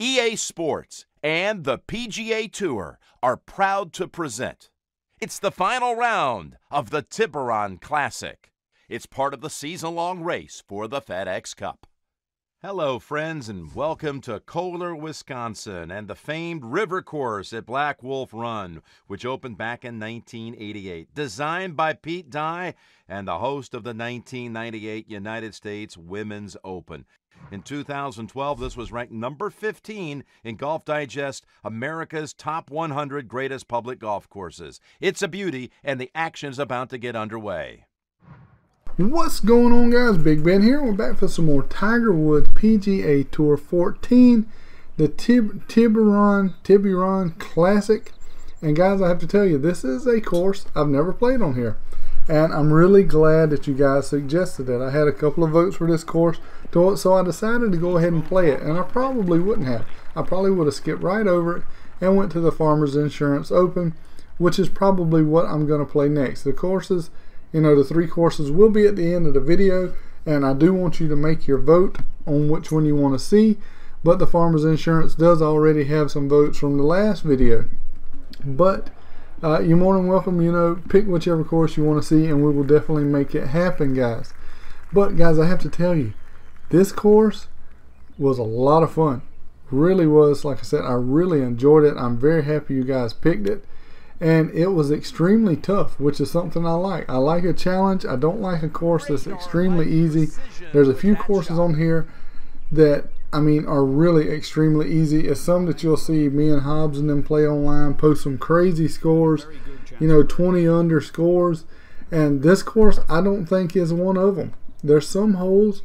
EA Sports and the PGA Tour are proud to present. It's the final round of the Tiburon Classic. It's part of the season-long race for the FedEx Cup. Hello, friends, and welcome to Kohler, Wisconsin, and the famed River Course at Black Wolf Run, which opened back in 1988. Designed by Pete Dye and the host of the 1998 United States Women's Open. In 2012, this was ranked number 15 in Golf Digest, America's Top 100 Greatest Public Golf Courses. It's a beauty, and the action's about to get underway. What's going on, guys? Big Ben here. We're back for some more Tiger Woods PGA Tour 14, the Tiburon Classic. And guys, I have to tell you, this is a course I've never played on here, and I'm really glad that you guys suggested it. I had a couple of votes for this course, so I decided to go ahead and play it, and I probably wouldn't have. I probably would have skipped right over it and went to the Farmers Insurance Open, which is probably what I'm going to play next. The courses, the 3 courses will be at the end of the video, and I do want you to make your vote on which one you want to see, but the Farmers Insurance does already have some votes from the last video. But you're more than welcome, pick whichever course you want to see, and we will definitely make it happen, guys. But guys, I have to tell you, this course was a lot of fun. Really was. Like I said, I really enjoyed it. I'm very happy you guys picked it. And it was extremely tough, which is something I like. I like a challenge. I don't like a course that's extremely easy. There's a few courses on here that, are really extremely easy. It's some that you'll see me and Hobbs and them play online, post some crazy scores, 20 under scores. And this course, I don't think is one of them. There's some holes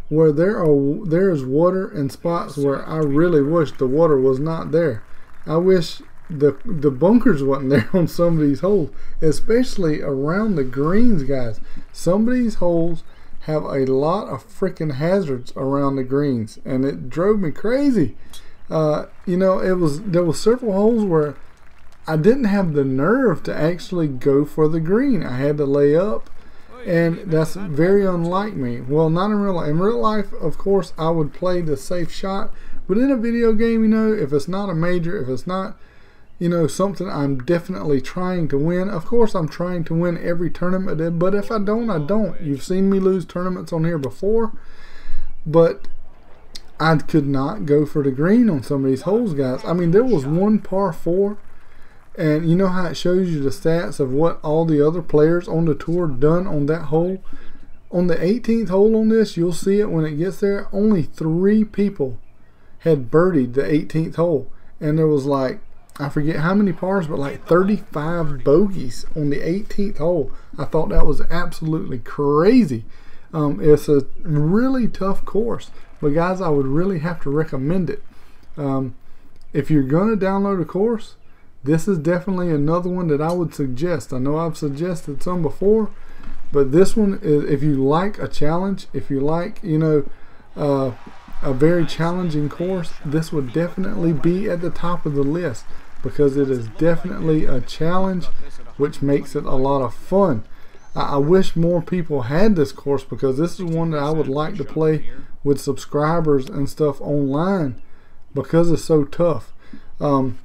where there is water in spots where I really wish the water was not there. I wish the bunkers wasn't there on some of these holes, especially around the greens, guys. Some of these holes have a lot of freaking hazards around the greens, and it drove me crazy. There was several holes where I didn't have the nerve to actually go for the green. I had to lay up, and that's very unlike me. Well, not in real life. In real life, of course, I would play the safe shot, but in a video game, if it's not a major, if it's not something I'm definitely trying to win. Of course, I'm trying to win every tournament, but if I don't, I don't. You've seen me lose tournaments on here before, but I could not go for the green on some of these holes, guys. There was one par 4, and you know how it shows you the stats of what all the other players on the tour done on that hole? On the 18th hole on this, you'll see it when it gets there, only 3 people had birdied the 18th hole, and there was I forget how many pars, but 35 bogeys on the 18th hole. I thought that was absolutely crazy. It's a really tough course, but guys, I would really have to recommend it. If you're going to download a course, this is definitely another one that I would suggest. I know I've suggested some before, but this one is, if you like a challenge, if you like, a very challenging course, this would definitely be at the top of the list, because it is definitely a challenge, which makes it a lot of fun. I wish more people had this course, because this is one that I would like to play with subscribers and stuff online, because it's so tough. And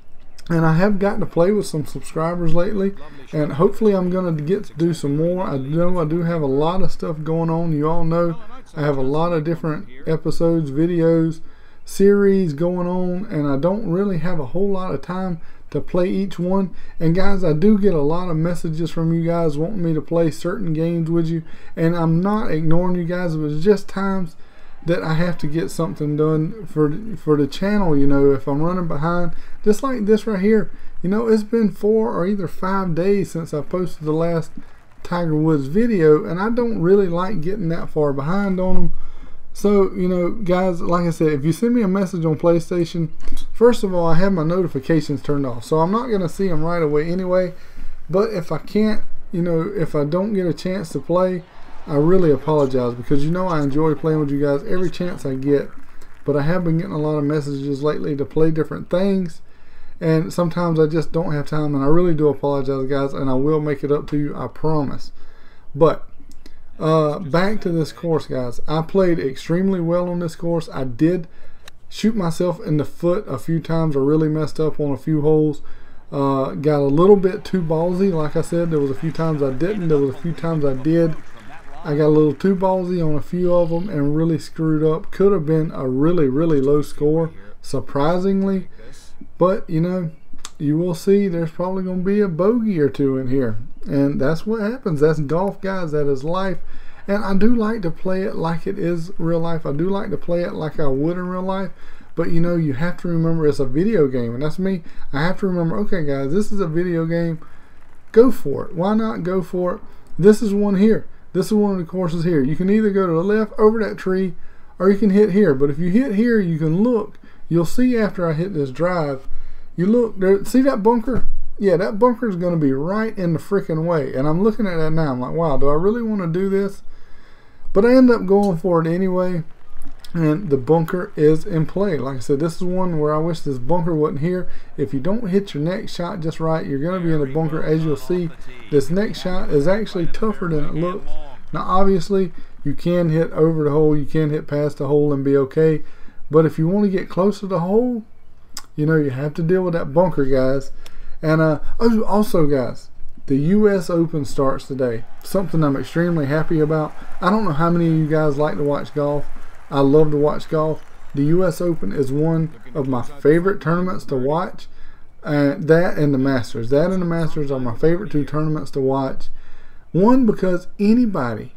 I have gotten to play with some subscribers lately, and hopefully I'm going to get to do some more. I know I do have a lot of stuff going on. You all know I have a lot of different episodes, videos, series going on, and I don't really have a whole lot of time to play each one. And guys, I do get a lot of messages from you guys wanting me to play certain games with you, and I'm not ignoring you guys. It was just times that I have to get something done for the channel. If I'm running behind, just like this right here, it's been 4 or either 5 days since I posted the last Tiger Woods video, and I don't really like getting that far behind on them. So, guys, like I said, if you send me a message on PlayStation, first of all, I have my notifications turned off, so I'm not going to see them right away anyway. But if I can't, if I don't get a chance to play, I really apologize, because I enjoy playing with you guys every chance I get. But I have been getting a lot of messages lately to play different things, and sometimes I just don't have time, and I really do apologize, guys, and I will make it up to you, I promise. But back to this course, guys. I played extremely well on this course. I did shoot myself in the foot a few times. I really messed up on a few holes. Got a little bit too ballsy. Like I said, there was a few times I didn't. There was a few times I did. I got a little too ballsy on a few of them and really screwed up. Could have been a really, really low score, surprisingly. But, you know, you will see there's probably going to be a bogey or two in here. And that's what happens. That's golf, guys. That is life. And I do like to play it like it is real life. I do like to play it like I would in real life. But, you know, you have to remember it's a video game. And that's me. I have to remember, okay, guys, this is a video game. Go for it. Why not go for it? This is one here. This is one of the courses here. You can either go to the left over that tree or you can hit here. But if you hit here, you can look. You'll see after I hit this drive, you look there. See that bunker? Yeah, that bunker is going to be right in the freaking way. And I'm looking at that now. I'm like, wow, do I really want to do this? But I end up going for it anyway. And the bunker is in play. Like I said, this is one where I wish this bunker wasn't here. If you don't hit your next shot just right, you're going to be in a bunker. As you'll see, this next shot is actually tougher than it looks. Now, obviously, you can hit over the hole. You can hit past the hole and be okay. But if you want to get close to the hole, you know, you have to deal with that bunker, guys. And also, guys, the U.S. Open starts today. Something I'm extremely happy about. I don't know how many of you guys like to watch golf. I love to watch golf. The U.S. Open is one of my favorite tournaments to watch. That and the Masters. That and the Masters are my favorite two tournaments to watch. One, because anybody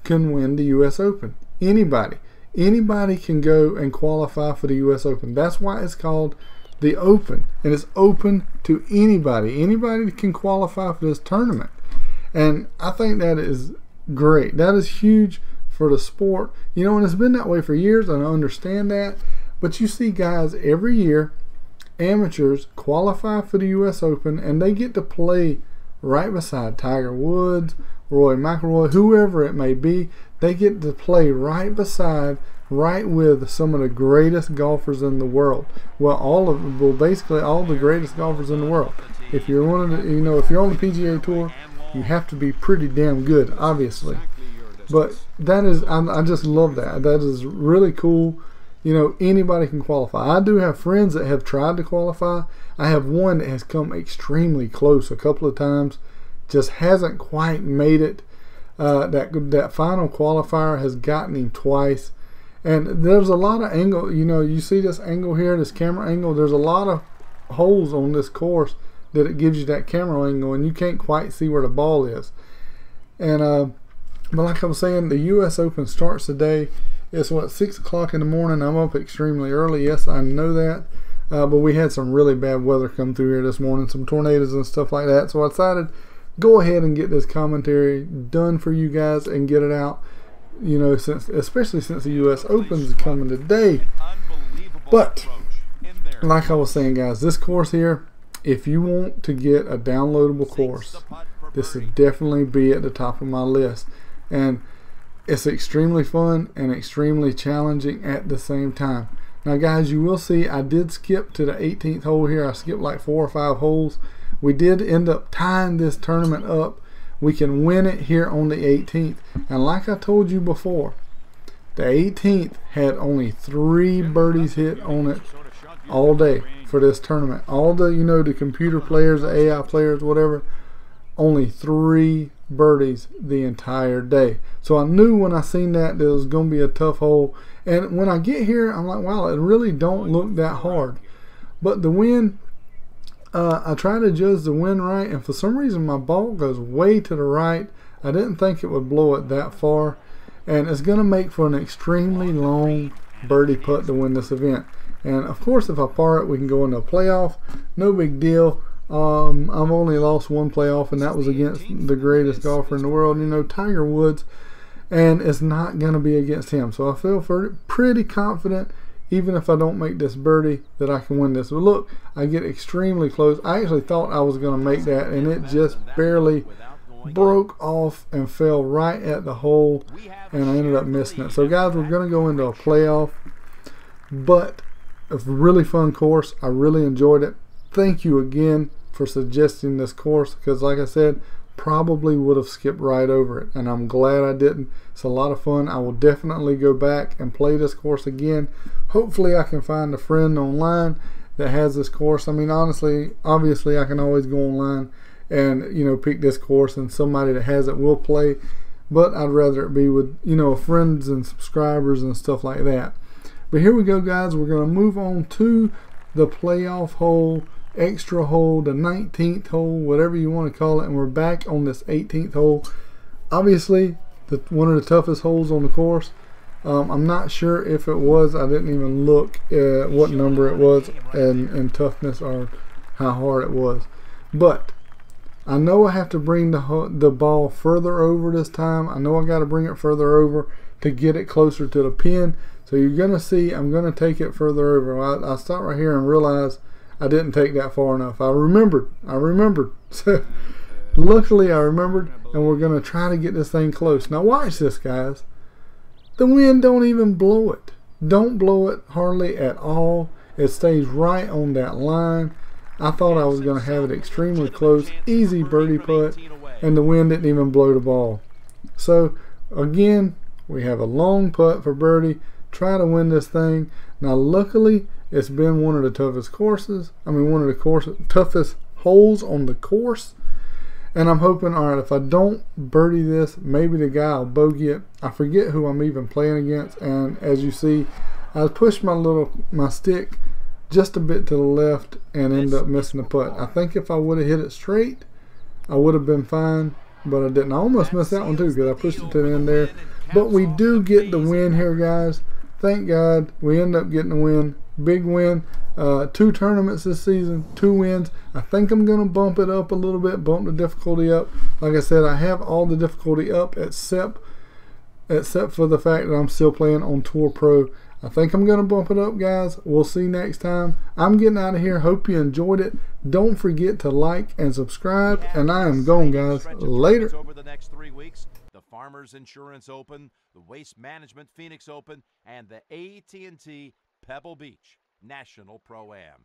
can win the U.S. Open. Anybody. Anybody can go and qualify for the U.S. Open. That's why it's called the Open. And it's open to anybody. Anybody can qualify for this tournament. And I think that is great. That is huge for the sport. You know, and it's been that way for years, and I understand that. But you see guys every year, amateurs qualify for the U.S. Open, and they get to play right beside Tiger Woods, Roy McIlroy, whoever it may be. They get to play right beside, right with some of the greatest golfers in the world. Well, basically all the greatest golfers in the world. If you're one of the, you know, if you're on the PGA Tour, you have to be pretty damn good, obviously. But that is, I just love that. That is really cool. You know, anybody can qualify. I do have friends that have tried to qualify. I have one that has come extremely close a couple of times, just hasn't quite made it. That final qualifier has gotten him twice. And there's a lot of angle. You know, you see this angle here, this camera angle. There's a lot of holes on this course that it gives you that camera angle, and you can't quite see where the ball is. And but like I was saying, the U.S. Open starts today. It's what, 6 o'clock in the morning. I'm up extremely early. Yes, I know that. But we had some really bad weather come through here this morning, some tornadoes and stuff like that. So I decided go ahead and get this commentary done for you guys and get it out. You know, especially since the U.S. Open is coming today. But like I was saying, guys, this course here, if you want to get a downloadable course, this would definitely be at the top of my list. And it's extremely fun and extremely challenging at the same time. Now, guys, you will see I did skip to the 18th hole here. I skipped like 4 or 5 holes. We did end up tying this tournament up. We can win it here on the 18th. And like I told you before, the 18th had only 3 birdies hit on it all day for this tournament. All the, you know, the computer players, the AI players, whatever, only 3 birdies the entire day. So I knew when I seen that it was going to be a tough hole. And when I get here, I'm like, wow, it really don't look that hard. But the wind, I try to judge the wind right, and for some reason my ball goes way to the right. I didn't think it would blow it that far. And it's going to make for an extremely long birdie putt to win this event. And of course, if I par it, we can go into a playoff. No big deal. I've only lost 1 playoff, and that was against the greatest golfer in the world, you know, Tiger Woods, and it's not going to be against him. So I feel pretty confident, even if I don't make this birdie, that I can win this. But look, I get extremely close. I actually thought I was going to make that, and it just barely broke off and fell right at the hole, and I ended up missing it. So guys, we're going to go into a playoff, but a really fun course. I really enjoyed it. Thank you again for suggesting this course, because like I said, probably would have skipped right over it, and I'm glad I didn't. It's a lot of fun. I will definitely go back and play this course again. Hopefully I can find a friend online that has this course. I mean, honestly, obviously I can always go online and, you know, pick this course, and somebody that has it will play, but I'd rather it be with, you know, friends and subscribers and stuff like that. But here we go, guys. We're going to move on to the playoff hole, extra hole, the 19th hole, whatever you want to call it, and we're back on this 18th hole. Obviously, one of the toughest holes on the course. I'm not sure if it was. I didn't even look at what number it was in toughness or how hard it was. But I know I have to bring the ball further over this time. I know I got to bring it further over to get it closer to the pin. So you're going to see I'm going to take it further over. I stopped right here and realized I didn't take that far enough. I remembered. So luckily I remembered, and we're going to try to get this thing close. Now watch this, guys. The wind don't even blow it. Don't blow it hardly at all. It stays right on that line. I thought I was going to have it extremely close. Easy birdie putt, and the wind didn't even blow the ball. So again, we have a long putt for birdie. Try to win this thing. Now luckily it's been one of the toughest courses. I mean, one of the toughest holes on the course. And I'm hoping, all right, if I don't birdie this, maybe the guy will bogey it. I forget who I'm even playing against. And as you see, I pushed my stick just a bit to the left and end up missing the putt. I think if I would have hit it straight, I would have been fine, but I didn't. I almost missed that one too because I pushed it to the end there. But we do get the win here, guys. Thank God we end up getting the win. Big win. 2 tournaments this season, 2 wins. I think I'm going to bump it up a little bit, bump the difficulty up. Like I said, I have all the difficulty up except for the fact that I'm still playing on Tour Pro. I think I'm going to bump it up, guys. We'll see next time. I'm getting out of here. Hope you enjoyed it. Don't forget to like and subscribe. And I am going, guys. Later. Over the next 3 weeks, the Farmers Insurance Open, the Waste Management Phoenix Open, and the AT&T Pebble Beach National Pro-Am.